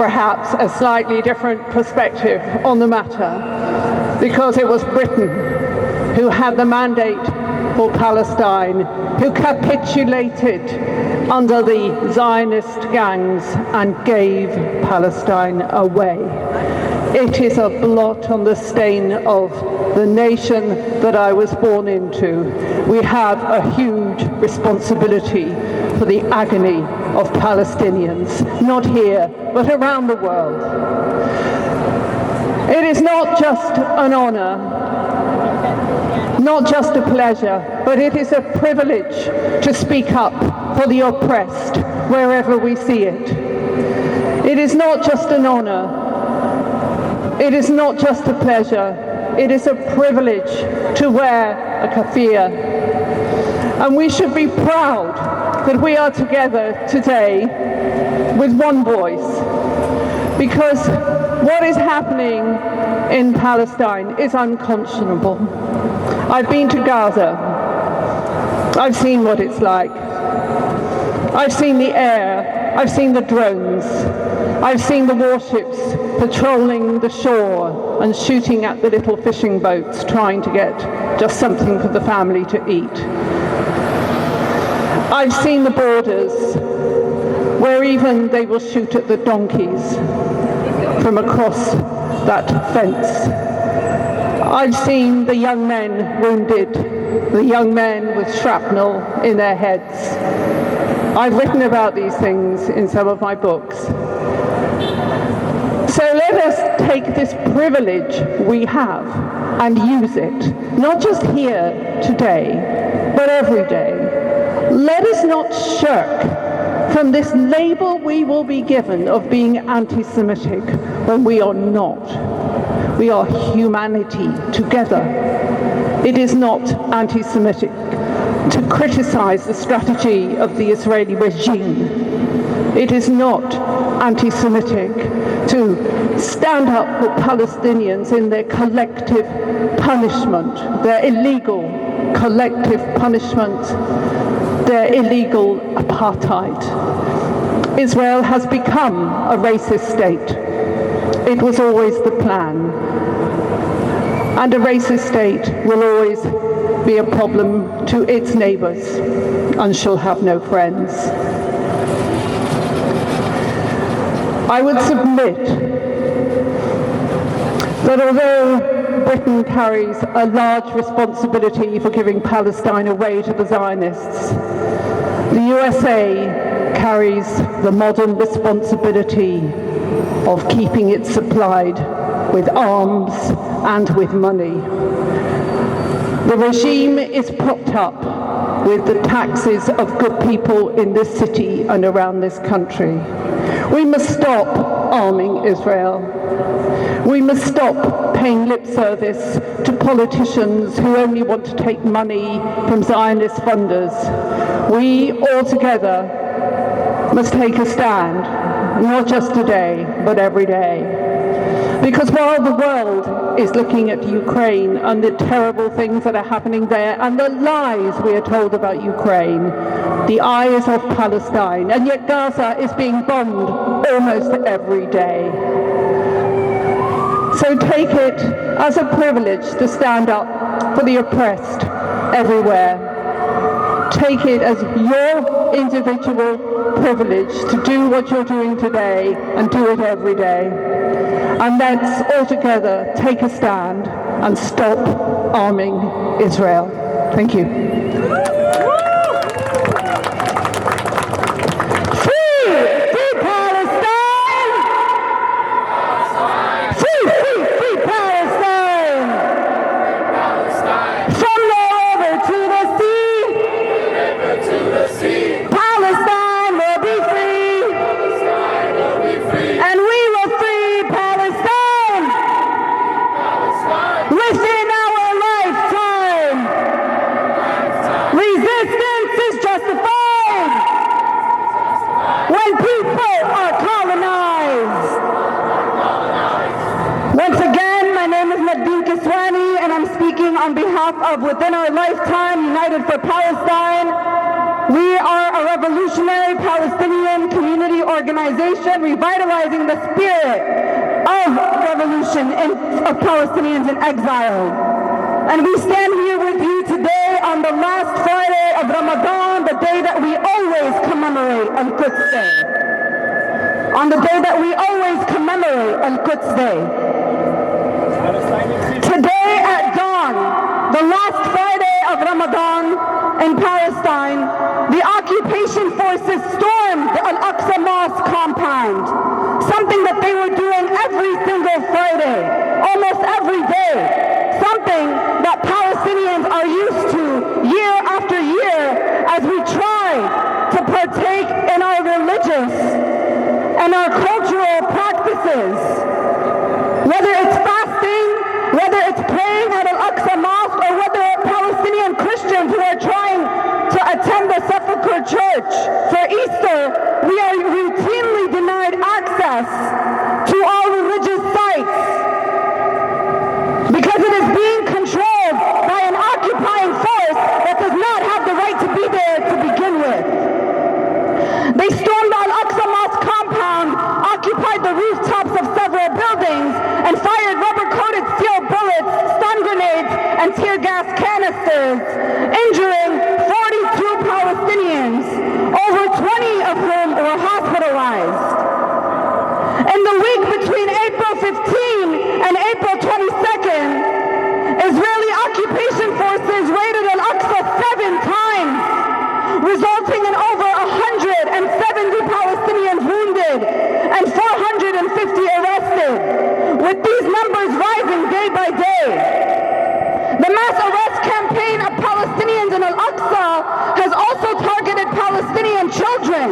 perhaps a slightly different perspective on the matter, because it was Britain who had the mandate for Palestine, who capitulated under the Zionist gangs and gave Palestine away. It is a blot on the stain of the nation that I was born into. We have a huge responsibility for the agony of Palestinians, not here, but around the world. It is not just an honor, not just a pleasure, but it is a privilege to speak up for the oppressed wherever we see it. It is not just an honor, it is not just a pleasure, it is a privilege to wear a keffiyeh. And we should be proud that we are together today with one voice, because what is happening in Palestine is unconscionable. I've been to Gaza. I've seen what it's like. I've seen the air. I've seen the drones. I've seen the warships patrolling the shore and shooting at the little fishing boats, trying to get just something for the family to eat. I've seen the borders, where even they will shoot at the donkeys from across that fence. I've seen the young men wounded, the young men with shrapnel in their heads. I've written about these things in some of my books. So let us take this privilege we have and use it, not just here today, but every day. Let us not shirk from this label we will be given of being anti-Semitic when we are not. We are humanity together. It is not anti-Semitic to criticize the strategy of the Israeli regime. It is not anti-Semitic to stand up for Palestinians in their collective punishment, their illegal collective punishment, their illegal apartheid. Israel has become a racist state. It was always the plan. And a racist state will always be a problem to its neighbors and shall have no friends. I would submit that although Britain carries a large responsibility for giving Palestine away to the Zionists, the USA carries the modern responsibility of keeping it supplied with arms and with money. The regime is propped up with the taxes of good people in this city and around this country. We must stop arming Israel. We must stop paying lip service to politicians who only want to take money from Zionist funders. We all together must take a stand, not just today, but every day. Because while the world is looking at Ukraine and the terrible things that are happening there and the lies we are told about Ukraine, the eye is off Palestine, and yet Gaza is being bombed almost every day. So take it as a privilege to stand up for the oppressed everywhere. Take it as your individual privilege to do what you're doing today and do it every day. And let's all together take a stand and stop arming Israel. Thank you. On behalf of Within Our Lifetime United for Palestine, we are a revolutionary Palestinian community organization, revitalizing the spirit of revolution of Palestinians in exile. And we stand here with you today on the last Friday of Ramadan, the day that we always commemorate Al-Quds Day. On the day that we always commemorate Al-Quds Day. Today at dawn, the last Friday of Ramadan in Palestine, the occupation forces stormed the Al-Aqsa Mosque compound, something that they were doing every single Friday, almost every day, something that Palestinians are used to year after year as we try to partake in our religious and our cultural practices. Whether it's fasting, whether it's praying at Al-Aqsa Mosque, or whether it's Palestinian Christians who are trying to attend the Sepulchre Church for Easter, we are routinely denied access to all religious sites because it is being controlled by an occupying force that does not have the right to be there to begin with. They stormed the Al-Aqsa Mosque compound, occupied the rooftops of several buildings, and fired rubber-coated steel bullets, stun grenades, and tear gas canisters, injuring 42 Palestinians, over 20 of whom were hospitalized. In the week between April 15 and April 22nd, Israeli occupation forces raided Al-Aqsa 7 times, resulting in over 170 Palestinians wounded and 450 arrested, with these numbers rising day by day. The mass arrest campaign of Palestinians in Al-Aqsa has also targeted Palestinian children,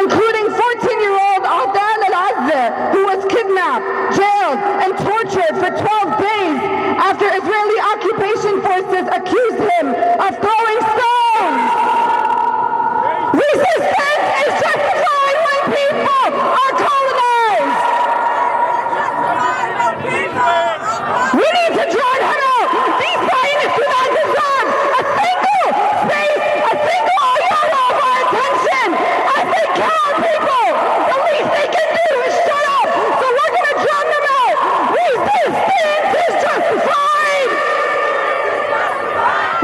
including 14-year-old Adel al-Azza, who was kidnapped, jailed, and tortured for 12 days after Israeli occupation forces accused him of throwing stones. Resistance is justified when people are colonized. We need to join Herald. These Zionists do not deserve a single space, a single iota of our attention as they kill our people. The least they can do is shut up, so we're going to drown them out. Resistance is justified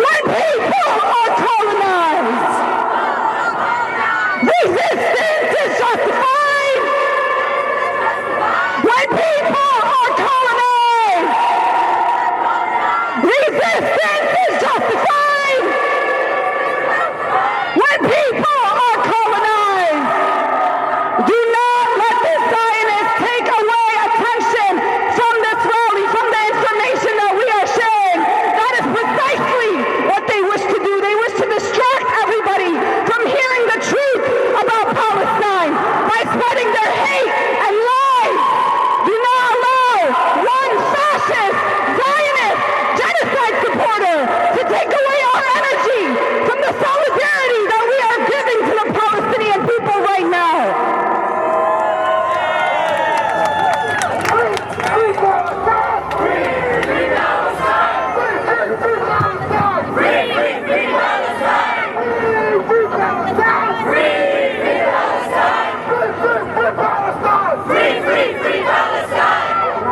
when people are colonized. Resistance is justified when people are colonized. Resistance is justified when people are colonized. Do not let the Zionists take away attention from this rally, from the information that we are sharing. That is precisely what they wish to do. They wish to distract everybody from hearing the truth about Palestine by spreading their hate and lies. Do not allow one fascist, Zionist, genocide supporter to take away our energy from the solidarity that we are giving to the Palestinian people right now.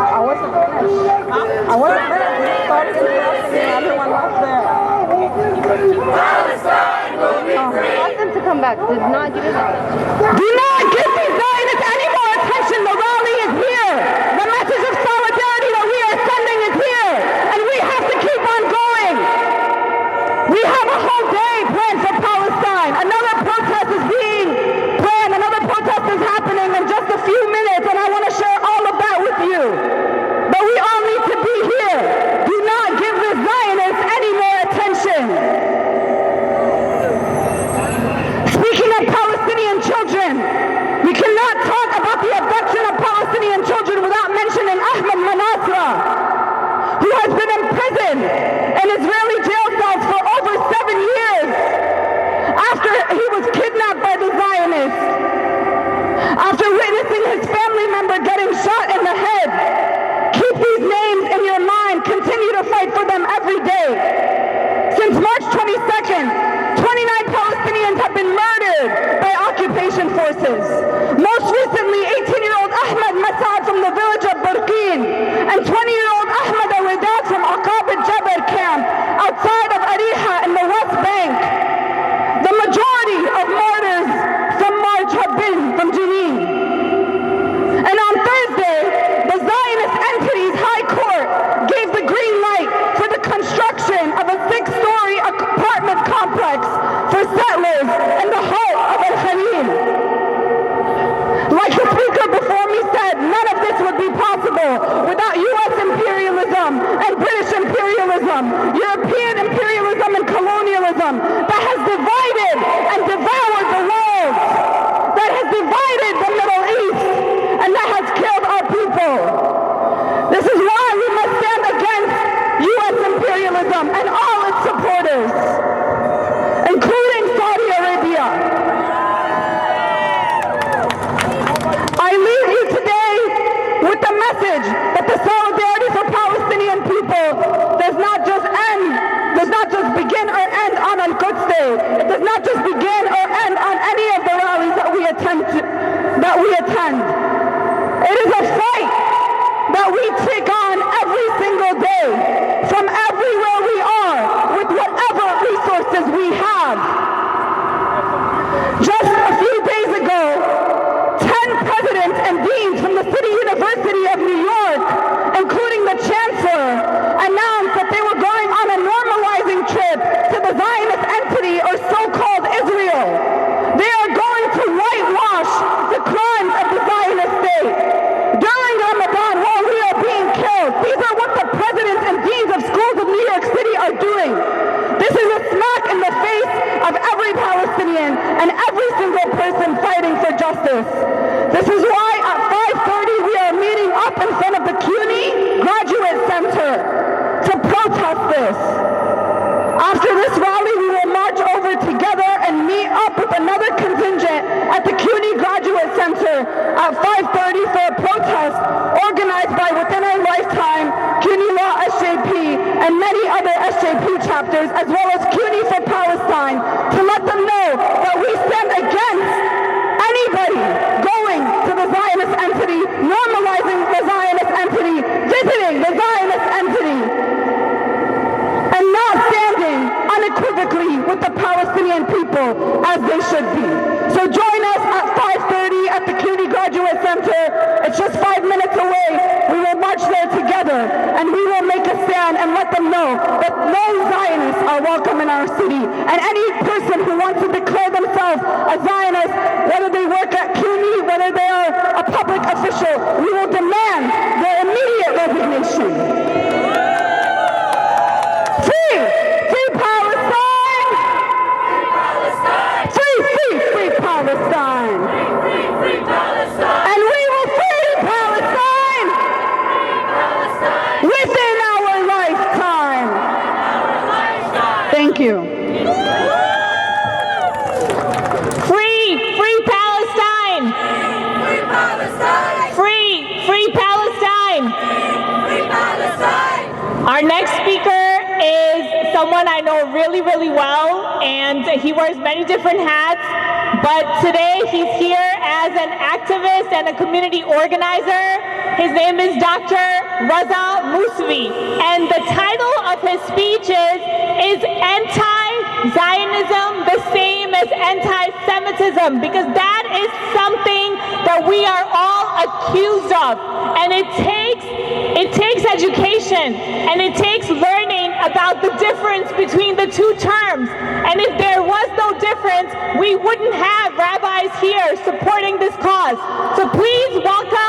I wasn't finished. Everyone left there. Ask them to come back. Do not give it up. Do not give these Zionists any more attention. The rally is here. The message of solidarity that we are sending is here. And we have to keep on going. We have a whole day planned for Palestine. Another protest is being planned. Another protest is happening in just a few minutes. And I want to share all of that with you. But we all need to be here. Do not give the Zionists any more attention. Speaking of Palestinian children, we cannot talk about settlers in the heart of Al-Khalil. Like the speaker before me said, none of this would be possible without U.S. imperialism and British imperialism, European imperialism and colonialism that has divided and devoured the world, that has divided the Middle East, and that has killed our people. This is why we must stand against U.S. imperialism and all its supporters, including Saudi Arabia. I leave you today with the message that the solidarity for Palestinian people does not just begin or end on Al-Quds Day. It does not just begin or end on any of the rallies that we attend. It is a fight that we take on every single day from everywhere we are with whatever resources we have. Just a few days ago, 10 presidents and deans from the City University of New York, including the Chancellor, announced that they were going on a normalizing trip to the Zionist entity, or so-called Israel. They are going to whitewash the crimes of the Zionist state. During Ramadan, while we are being killed, these are what the presidents and deans of schools of New York City are doing. This is a smack in the face of every Palestinian and every single person fighting for justice. This is why at 5:30 we are meeting up in front of the CUNY Graduate Center to protest this. After this rally, we will march over together and meet up with another contingent at the CUNY Graduate Center at 5:30 for a protest organized by Within Our Lifetime, CUNY Law SJP, and many other SJP chapters, as well as CUNY for Palestine, to let them know that we stand against anybody going to the Zionist entity, normalizing the Zionist entity, visiting the Zionist entity, and not standing unequivocally with the Palestinian people as they should be. So join us at 5:30 at the CUNY Graduate Center. It's just 5 minutes away. We will march there together, and we will make a stand and let them know that no Zionists are welcome in our city. And any person who wants to declare themselves a Zionist, whether they work at CUNY, whether they are a public official, we will demand their immediate resignation. Free! Free Palestine! Free, free, free Palestine! Free Palestine! And we will free Palestine! Within our lifetime! Thank you. Free Palestine! Free Palestine! Free Palestine! Free Palestine! Our next speaker is someone I know really, really well, and he wears many different hats, but today he's here as an activist and a community organizer. His name is Dr. Raza Mousavi, and the title of his speech is Anti-Zionism the same as anti-Semitism? Because that is something that we are all accused of, and it takes education, and it takes learning about the difference between the two terms. And if there was no difference, we wouldn't have rabbis here supporting this cause. So please welcome